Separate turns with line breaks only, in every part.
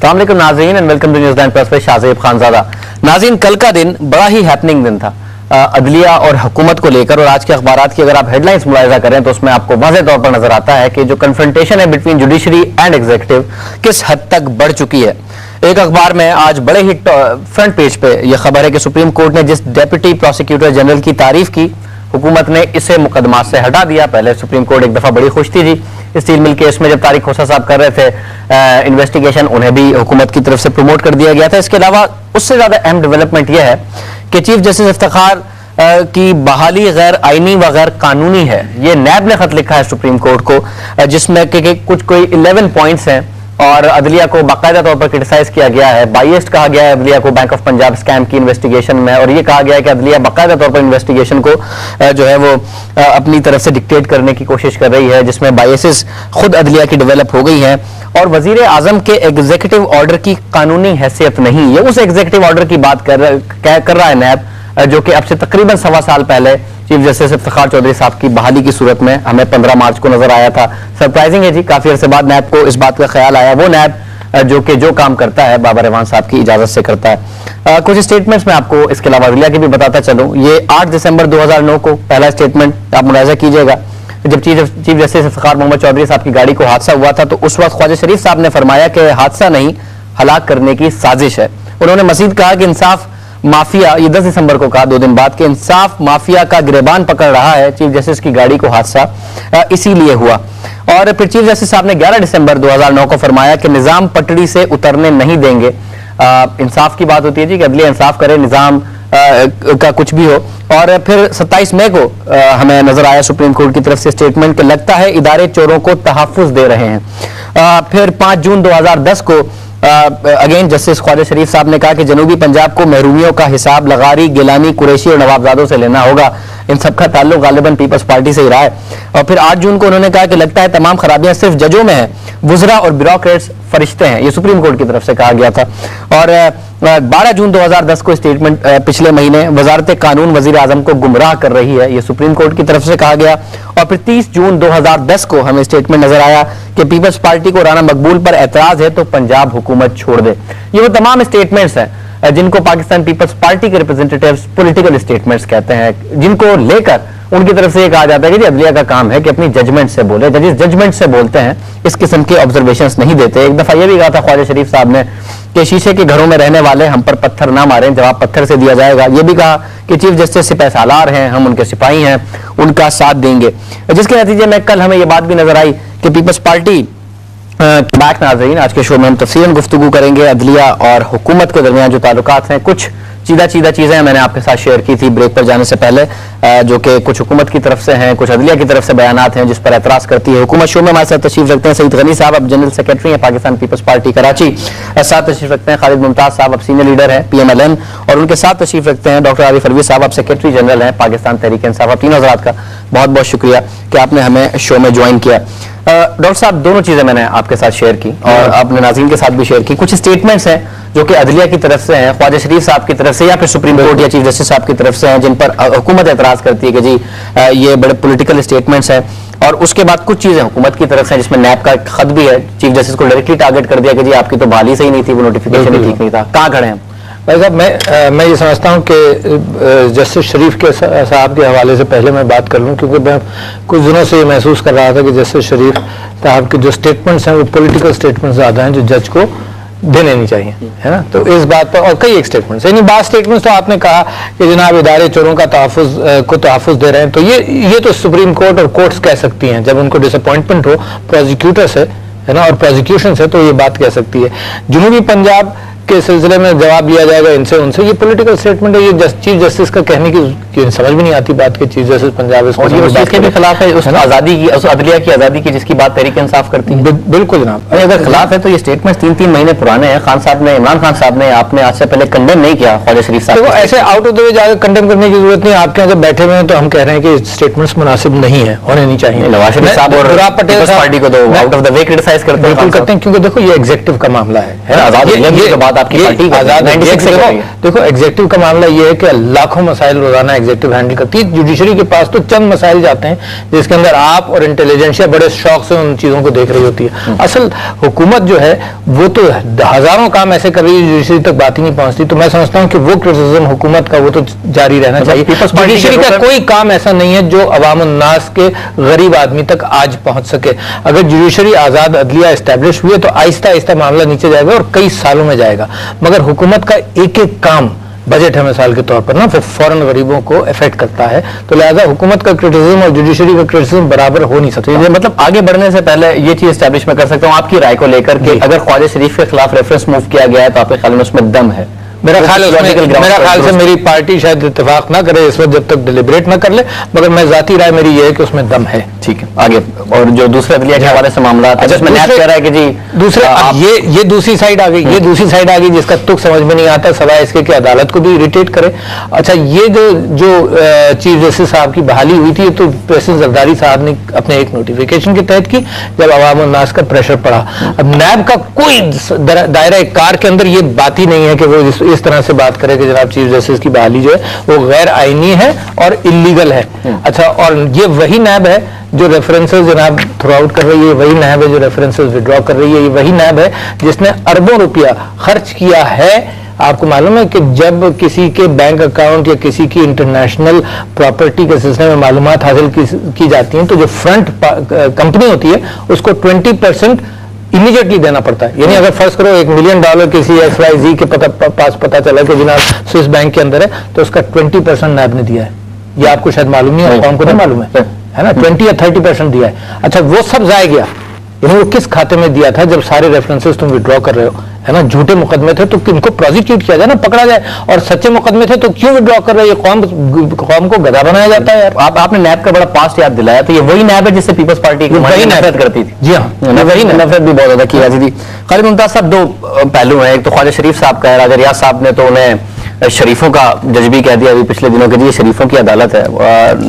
अस्सलाम वालेकुम नाज़रीन and welcome to news 9 plus पे शाहज़ेब खानज़ादा। नाज़रीन, कल का दिन बड़ा ही हैपनिंग दिन था अदलिया और हुकूमत को लेकर, और आज के अखबारात की अगर आप हेडलाइंस मुलाहिजा करें तो उसमें आपको वाज़ेह तौर पर नजर आता है कि जो कन्फ्रंटेशन है बिटवीन जुडिशरी एंड एग्जीक्यूटिव किस हद तक बढ़ चुकी है। एक अखबार में आज बड़े ही फ्रंट पेज पे यह खबर है कि सुप्रीम कोर्ट ने जिस डेप्यूटी प्रोसिक्यूटर जनरल की तारीफ की, हुकूमत ने इसे मुकदमा से हटा दिया। पहले सुप्रीम कोर्ट एक दफा बड़ी खुश थी जी स्टील मिल केस में, जब तारिक खोसा साहब कर रहे थे इन्वेस्टिगेशन, उन्हें भी हुकूमत की तरफ से प्रमोट कर दिया गया था। इसके अलावा उससे ज्यादा अहम डेवलपमेंट यह है कि चीफ जस्टिस इफ्तिखार की बहाली गैर आईनी व गैर कानूनी है। ये नैब ने खत लिखा है सुप्रीम कोर्ट को, जिसमें कुछ कोई 11 पॉइंट्स हैं और अदलिया को बाकायदा तौर पर क्रिटिसाइज किया गया है। बाइस्ड कहा गया है अदलिया को बैंक ऑफ पंजाब स्कैम की इन्वेस्टिगेशन में, और ये कहा गया है कि अदलिया बाकायदा तौर पर इन्वेस्टिगेशन को जो है वो अपनी तरफ से डिक्टेट करने की कोशिश कर रही है, जिसमें बायसेस खुद अदलिया की डेवलप हो गई हैं। और वजीर आजम के एग्जीक्यूटिव ऑर्डर की कानूनी हैसियत नहीं, ये उस एग्जीक्यूटिव ऑर्डर की बात कर रहा है नैब, जो कि अब से तकरीबन 1.25 साल पहले चीफ जस्टिस इफ्तिखार चौधरी साहब की बहाली की सूरत में हमें 15 मार्च को नजर आया था। सरप्राइजिंग है जी, काफी अरसे बाद नैब को इस बात का ख्याल आया। वो नैब जो कि जो काम करता है बाबर रहमान साहब की इजाजत से करता है। कुछ स्टेटमेंट्स में आपको इसके अलावा अदलिया की भी बताता चलूं। ये 8 दिसंबर 2009 को पहला स्टेटमेंट आप मुलाहिजा कीजिएगा, जब चीफ जस्टिस इफ्तिखार मोहम्मद चौधरी साहब की गाड़ी को हादसा हुआ था, तो उस वक्त ख्वाजा शरीफ साहब ने फरमाया कि हादसा नहीं, हलाक करने की साजिश है। उन्होंने मजीद कहा कि इंसाफ माफिया, ये 10 दिसंबर को कहा 2 दिन बाद, के इंसाफ माफिया का गिरबान पकड़ रहा है, चीफ जस्टिस की गाड़ी को हादसा इसीलिए हुआ। और फिर चीफ जस्टिस साहब ने 11 दिसंबर 2009 को फरमाया कि निजाम पटड़ी से उतरने नहीं देंगे। इंसाफ की बात होती है जी कि अदलिया इंसाफ करे, निजाम का कुछ भी हो। और फिर 27 मई को हमें नजर आया सुप्रीम कोर्ट की तरफ से स्टेटमेंट कि लगता है इदारे चोरों को तहफ्फुज दे रहे हैं। फिर 5 जून 2010 को अगेन जस्टिस ख्वाजा शरीफ साहब ने कहा कि जनूबी पंजाब को महरूमियों का हिसाब लगारी, गिलानी, कुरैशी और नवाबजादों से लेना होगा। इन सबका ताल्लुक गालिबन पीपल्स पार्टी से ही रहा है। और फिर 8 जून को उन्होंने कहा कि लगता है तमाम खराबियां सिर्फ जजों में है, वुज़रा और ब्यूरोक्रेट्स फरिश्ते हैं। ये सुप्रीम कोर्ट की तरफ से कहा गया था। और 12 जून 2010 को स्टेटमेंट पिछले महीने वजारत कानून वजीर आजम को गुमराह कर रही है, ये सुप्रीम कोर्ट की तरफ से कहा गया। और फिर 30 जून 2010 को हमें स्टेटमेंट नजर आया कि पीपल्स पार्टी को राना मकबूल पर एतराज है तो पंजाब हुकूमत छोड़ दे। ये वो तमाम स्टेटमेंट्स हैं जिनको पाकिस्तान पीपल्स पार्टी के रिप्रेजेंटेटिव्स पॉलिटिकल स्टेटमेंट्स कहते हैं, जिनको लेकर उनकी तरफ से ये कहा जाता है कि अदलिया का काम है कि अपनी जजमेंट से बोले। जजेस जजमेंट से बोलते हैं, इस किस्म के ऑब्जर्वेशंस नहीं देते। एक दफा ये भी कहा था ख्वाजा शरीफ साहब ने कि शीशे के घरों में रहने वाले हम पर पत्थर ना मारें, जवाब पत्थर से दिया जाएगा। ये भी कहा कि चीफ जस्टिस सिपाही सालार हैं, हम उनके सिपाही हैं, उनका साथ देंगे। जिसके नतीजे में कल हमें ये बात भी नजर आई कि पीपल्स पार्टी बैक नाज़रीन, आज के शो में हम तफसीलन गुफ्तगू करेंगे अदलिया और हुकूमत के दरमियान जो ताल्लुकात हैं। कुछ चीदा चीज़ें मैंने आपके साथ शेयर की थी ब्रेक पर जाने से पहले, जो कि कुछ हुकूमत की तरफ से हैं, कुछ अदलिया की तरफ से बयानात हैं जिस पर एतराज़ करती है हुकूमत। शो में हमारे साथ तशरीफ रखते हैं सईद गनी साहब, अब जनरल सेक्रेटरी हैं पाकिस्तान पीपल्स पार्टी कराची। साथ तशरीफ रखते हैं खालिद मुमताज साहब, अब सीनियर लीडर हैं PMLN, और उनके साथ तशरीफ रखते हैं डॉक्टर आरिफ अलवी साहब, अब सेक्रेटरी जनरल हैं पाकिस्तान तहरीक इंसाफ। तीनों हज़रात का बहुत बहुत शुक्रिया कि आपने हमें शो में ज्वाइन किया। डॉक्टर साहब, दोनों चीजें मैंने आपके साथ शेयर की और आपने नाज़रीन के साथ भी शेयर की। कुछ स्टेटमेंट्स हैं जो कि अदलिया की तरफ से हैं, ख्वाजा शरीफ साहब की तरफ से या फिर सुप्रीम कोर्ट या चीफ जस्टिस साहब की तरफ से हैं, जिन पर हुकूमत एतराज करती है कि जी ये बड़े पॉलिटिकल स्टेटमेंट्स हैं। और उसके बाद कुछ चीजें हुकूमत की तरफ से, जिसमें नैब का खत भी है, चीफ जस्टिस को डायरेक्टली टारगेट कर दिया कि जी आपकी तो बहाली सही नहीं थी, वो नोटिफिकेशन ही ठीक नहीं था। कहाँ खड़े हैं
भाई साहब? मैं ये समझता हूँ कि जस्टिस शरीफ के साहब के हवाले से पहले मैं बात कर लूँ, क्योंकि मैं कुछ दिनों से ये महसूस कर रहा था कि जस्टिस शरीफ साहब के जो स्टेटमेंट्स हैं वो पॉलिटिकल स्टेटमेंट्स ज़्यादा हैं जो जज को देने नहीं चाहिए, है ना। तो इस बात पर और कई एक स्टेटमेंट्स, यानी बात स्टेटमेंट्स तो आपने कहा कि जनाब इदारे चोरों का तहफ़्फ़ुज़ दे रहे हैं, तो ये तो सुप्रीम कोर्ट और कोर्ट्स कह सकती हैं जब उनको डिसअपॉइंटमेंट हो प्रोसिक्यूटर से, है ना, और प्रोसिक्यूशन से, तो ये बात कह सकती है। जनूबी पंजाब के सिलसिले में जवाब दिया जाएगा इनसे उनसे, ये पॉलिटिकल स्टेटमेंट है। ये चीफ जस्टिस का कहने की समझ भी नहीं आती बात के चीफ जस्टिस पंजाब इसके
भी खिलाफ है, उस आजादी की, उस अदलिया की आजादी की जिसकी बात तहरीक इंसाफ करती है।
बिल्कुल जनाब,
अगर खिलाफ है तो ये स्टेटमेंट 3-3 महीने पुराने हैं। खान साहब ने, इमरान खान साहब ने, आपने आज से पहले कंडेम नहीं किया ख्वाजा शरीफ साहब।
देखो, ऐसे आउट ऑफ द वे जाकर कंडेम करने की जरूरत नहीं। आपके यहाँ जब बैठे हुए हैं तो हम कह रहे हैं कि स्टेटमेंट्स मुनासिब नहीं है, होने नहीं चाहिए।
नवाज शरीफ साहब और पटेल पार्टी को तो out of the way criticise करते हैं,
बिल्कुल करते हैं, क्योंकि देखो ये एग्जीक्यूटिव का मामला है।
बात आपकी पार्टी
आजाद
96 से कर रही है।
देखो एग्जेक्टिव का मामला ये है कि लाखों मसाइल रोजाना एग्जेक्टिव हैंडल करती है। जुडिशरी के पास तो चंद मसाइल जाते हैं जिसके अंदर आप और इंटेलिजेंसिया बड़े शौक से उन चीजों को देख रही होती है। असल हुकूमत जो है वो तो हजारों काम ऐसे कर रही है जुडिशरी तक बात ही नहीं पहुंचती। तो मैं समझता हूं कि वो क्रिटिसिज्म हुकूमत का वो तो जारी रहना चाहिए। जुडिशरी का कोई काम ऐसा नहीं है जो अवाम उन्नास के गरीब आदमी तक आज पहुंच सके। अगर जुडिशरी आजाद अदलिया एस्टैब्लिश हुई है तो आहिस्ता आहिस्ता मामला नीचे जाएगा और कई सालों में जाएगा। मगर हुकूमत का एक एक काम बजट है मिसाल के तौर पर ना वो फौरन गरीबों को इफेक्ट करता है। तो लिहाजा हुकूमत का क्रिटिसिज्म और जुडिशरी का क्रिटिसिज्म बराबर हो नहीं सकता।
ये मतलब आगे बढ़ने से पहले ये चीज एस्टैब्लिश मैं कर सकता हूँ आपकी राय को लेकर के, अगर ख्वाजा शरीफ के खिलाफ रेफरेंस मूव किया गया है तो आपके ख्याल में उसमें दम है?
मेरा ख्याल से मेरी पार्टी शायद इत्तेफाक ना करे इस वक्त जब तक डिलिब्रेट ना कर ले, मगर मैं जाती राय मेरी ये है कि उसमें दम है।
ठीक है, आगे और जो दूसरे अदलिया के हवाले से मामला था जिसमें नैब कह रहा है कि जी
दूसरे ये दूसरी साइड आ गई, ये दूसरी साइड आ गई जिसका तुक समझ में नहीं आता सवाए इसके कि अदालत को भी इरिटेट करे। अच्छा, ये जो चीफ जस्टिस साहब की बहाली हुई थी तो प्रेसिडेंट जरदारी साहब ने अपने एक नोटिफिकेशन के तहत की जब अवाम उन्नास का प्रेशर पड़ा। अब नैब का कोई दायरा कार के अंदर ये बात ही नहीं है कि वो इस तरह से बात करे कि जनाब चीफ जस्टिस की बहाली जो है वो गैर आईनी है और इलीगल है। अच्छा, और ये वही नैब है जो रेफरेंसेस जनाब थ्रू आउट कर रही है, वही नैब है जो रेफरेंसेस विड्रॉ कर रही है, ये वही नैब है जिसने अरबों रुपया खर्च किया है। आपको मालूम है कि जब किसी के बैंक अकाउंट या किसी की इंटरनेशनल प्रॉपर्टी के सिलसिले में मालूमात हासिल की जाती हैं तो जो फ्रंट कंपनी होती है उसको 20% इमीडिएटली देना पड़ता है। यानी अगर फर्ज करो $1 मिलियन किसी XYZ के पास पता चला कि जनाब स्विस बैंक के अंदर है तो उसका 20% नैब ने दिया है। ये आपको शायद मालूम नहीं है, कौन को नहीं मालूम है ना, 20 या 30% दिया है। अच्छा, वो सब जाया गया, यानी वो किस खाते में दिया था जब सारे रेफरेंसेस तुम विड्रॉ कर रहे हो, है ना। झूठे मुकदमे थे तो इनको प्रोसिक्यूट किया जाए ना, पकड़ा जाए, और सच्चे मुकदमे थे तो क्यों विड्रॉ कर रहे हो? ये कौम को गधा बनाया जाता है यार।
आपने नैब का बड़ा पास्ट याद दिलाया, तो ये वही नैब है जिससे पीपल्स पार्टी वही नफरत करती थी।
जी हाँ,
वही नफरत भी बहुत ज्यादा की जाती थी। खालिद मुमताज साहब, दो पहलू हैं, एक तो ख्वाजा शरीफ साहब का है, राजा रियाज साहब ने तो उन्हें शरीफों का जज भी कह दिया अभी पिछले दिनों के, जी शरीफों की अदालत है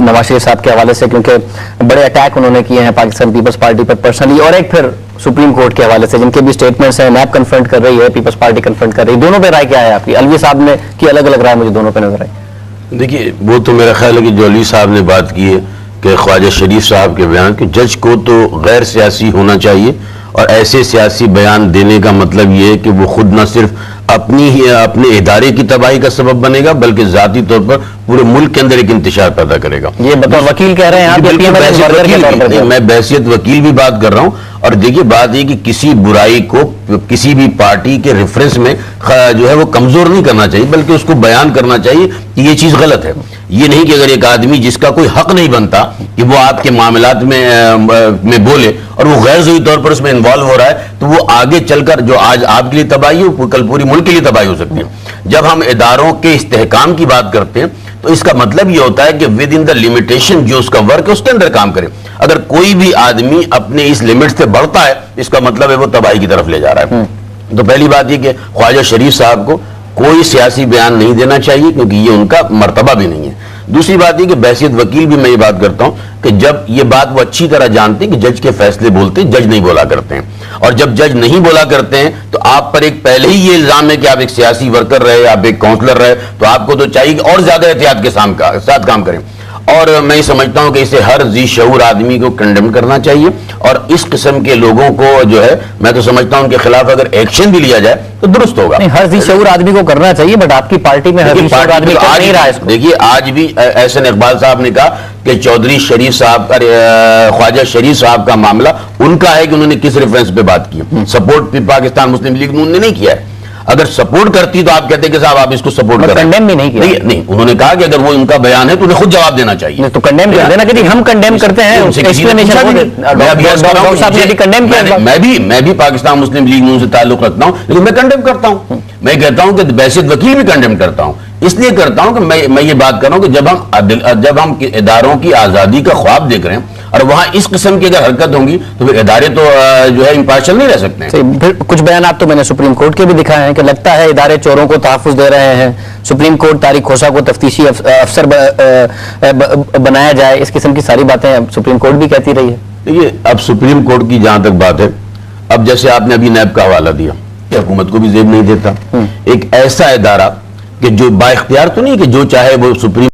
नवाज शरीफ साहब के हवाले से, क्योंकि बड़े अटैक उन्होंने किए हैं पाकिस्तान पीपल्स पार्टी पर पर्सनली, और एक फिर सुप्रीम कोर्ट के हवाले से जिनके भी स्टेटमेंट्स हैं, नैब कन्फ्रंट कर रही है, पीपल्स पार्टी कन्फ्रंट कर रही है। दोनों पे राय क्या है आपकी? अलवी साहब ने की अलग अलग राय मुझे दोनों पे नजर आई।
देखिए, वो तो मेरा ख्याल है कि जो अली साहब ने बात की है कि ख्वाजा शरीफ साहब के बयान कि जज को तो गैर सियासी होना चाहिए, और ऐसे सियासी बयान देने का मतलब ये है कि वो खुद न सिर्फ अपने इदारे की तबाही का सबब बनेगा बल्कि जाती तौर पर पूरे मुल्क के अंदर एक इंतशार पैदा करेगा।
ये बतौर वकील कह रहे हैं आप?
मैं बहसियत वकील भी बात कर रहा हूं। और देखिए, बात ये कि किसी बुराई को किसी भी पार्टी के रेफरेंस में जो है वो कमजोर नहीं करना चाहिए, बल्कि उसको बयान करना चाहिए कि ये चीज गलत है। ये नहीं कि अगर एक आदमी जिसका कोई हक नहीं बनता कि वो आपके मामलात में बोले और वो गैर ज़रूरी तौर पर उसमें इन्वॉल्व हो रहा है, तो वो आगे चलकर जो आज आपके लिए तबाही हो कल पूरी मुल्क के लिए तबाही हो सकती है। जब हम इदारों के इस्तेहकाम की बात करते हैं तो इसका मतलब ये होता है कि विद इन द लिमिटेशन जो उसका वर्क है उसके अंदर काम करे। अगर कोई भी आदमी अपने इस लिमिट से बढ़ता है, इसका मतलब है वो तबाही की तरफ ले जा रहा है। तो पहली बात ये कि ख्वाजा शरीफ साहब को कोई सियासी बयान नहीं देना चाहिए, क्योंकि ये उनका मर्तबा भी नहीं है। दूसरी बात ये कि बहसियत वकील भी मैं ये बात करता हूं कि जब ये बात वो अच्छी तरह जानते हैं कि जज के फैसले बोलते हैं, जज नहीं बोला करते हैं, और जब जज नहीं बोला करते हैं तो आप पर एक पहले ही ये इल्जाम है कि आप एक सियासी वर्कर रहे, आप एक काउंसलर रहे, तो आपको तो चाहिए कि और ज्यादा एहतियात के साथ काम करें। और मैं ये समझता हूं कि इसे हर जी शऊर आदमी को कंडेम करना चाहिए, और इस किस्म के लोगों को जो है मैं तो समझता हूं उनके खिलाफ अगर एक्शन भी लिया जाए तो दुरुस्त होगा।
नहीं, हर जी शऊर आदमी को करना चाहिए, बट आपकी पार्टी में हर जी शऊर आदमी कर नहीं रहा है इसको।
देखिए, आज भी एहसन इकबाल साहब ने कहा कि चौधरी शरीफ साहब का ख्वाजा शरीफ साहब का मामला उनका है कि उन्होंने किस रेफरेंस पे बात की। सपोर्ट पाकिस्तान मुस्लिम लीग ने नहीं किया है। अगर सपोर्ट करती तो आप कहते कि साहब आप इसको सपोर्ट करें,
कंडेम भी नहीं किया।
नहीं, उन्होंने कहा कि अगर वो उनका बयान है तो उन्हें खुद जवाब देना चाहिए।
तो कंडेम कर देना कि हम कंडेम करते हैं,
मैं भी पाकिस्तान मुस्लिम लीग नून से ताल्लुक रखता हूं, लेकिन मैं कंडेम करता हूं। मैं कहता हूं कि बहसियत वकील भी कंडेम करता हूं। इसलिए करता हूं कि मैं ये बात कर रहा हूं कि जब हम इदारों की आजादी का ख्वाब देख रहे हैं और वहां इस किस्म की अगर हरकत होंगी तो फिर इदारे तो जो है इंपार्शियल नहीं रह सकते हैं।
फिर कुछ बयान आप तो मैंने सुप्रीम कोर्ट के भी दिखाए हैं कि लगता है इदारे चोरों को तहफ्फुज़ दे रहे हैं, सुप्रीम कोर्ट तारिक खोसा को तफ्तीशी अफसर बनाया जाए, इस किस्म की सारी बातें सुप्रीम कोर्ट भी कहती रही है।
देखिए, अब सुप्रीम कोर्ट की जहां तक बात है, अब जैसे आपने अभी नैब का हवाला दिया, ये हुकूमत को भी जेब नहीं देता। एक ऐसा इदारा कि जो बाइख्तियार तो नहीं कि जो चाहे वो सुप्रीम